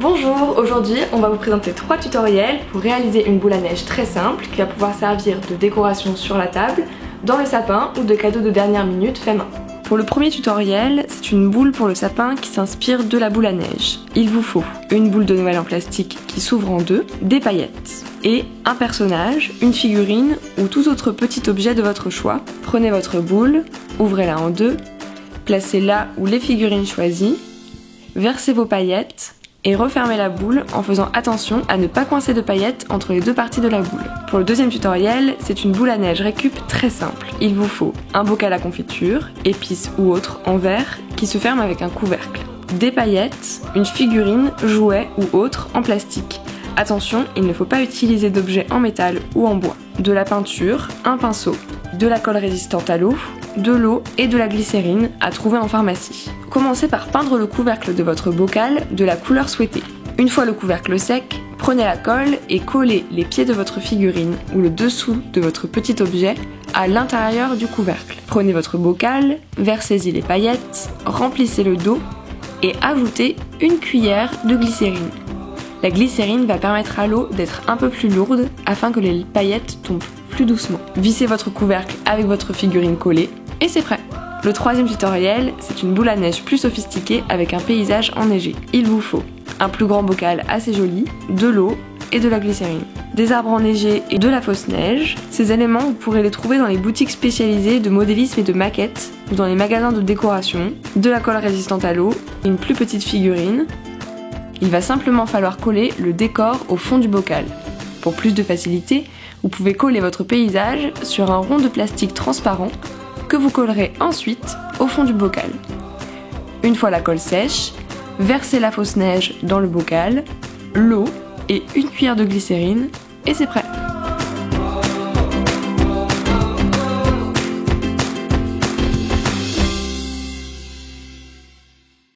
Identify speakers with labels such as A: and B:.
A: Bonjour, aujourd'hui on va vous présenter 3 tutoriels pour réaliser une boule à neige très simple qui va pouvoir servir de décoration sur la table, dans le sapin ou de cadeau de dernière minute fait main. Pour le premier tutoriel, c'est une boule pour le sapin qui s'inspire de la boule à neige. Il vous faut une boule de Noël en plastique qui s'ouvre en deux, des paillettes et un personnage, une figurine ou tout autre petit objet de votre choix. Prenez votre boule, ouvrez-la en deux, placez-la où les figurines choisies, versez vos paillettes et refermez la boule en faisant attention à ne pas coincer de paillettes entre les deux parties de la boule. Pour le deuxième tutoriel, c'est une boule à neige récup très simple. Il vous faut un bocal à confiture, épices ou autre en verre qui se ferme avec un couvercle, des paillettes, une figurine, jouet ou autre en plastique. Attention, il ne faut pas utiliser d'objets en métal ou en bois. De la peinture, un pinceau, de la colle résistante à l'eau, de l'eau et de la glycérine à trouver en pharmacie. Commencez par peindre le couvercle de votre bocal de la couleur souhaitée. Une fois le couvercle sec, prenez la colle et collez les pieds de votre figurine ou le dessous de votre petit objet à l'intérieur du couvercle. Prenez votre bocal, versez-y les paillettes, remplissez le dos et ajoutez une cuillère de glycérine. La glycérine va permettre à l'eau d'être un peu plus lourde afin que les paillettes tombent plus doucement. Vissez votre couvercle avec votre figurine collée et c'est prêt. Le troisième tutoriel, c'est une boule à neige plus sophistiquée avec un paysage enneigé. Il vous faut un plus grand bocal assez joli, de l'eau et de la glycérine, des arbres enneigés et de la fausse neige. Ces éléments, vous pourrez les trouver dans les boutiques spécialisées de modélisme et de maquettes ou dans les magasins de décoration, de la colle résistante à l'eau, une plus petite figurine. Il va simplement falloir coller le décor au fond du bocal. Pour plus de facilité, vous pouvez coller votre paysage sur un rond de plastique transparent que vous collerez ensuite au fond du bocal. Une fois la colle sèche, versez la fausse neige dans le bocal, l'eau et une cuillère de glycérine et c'est prêt.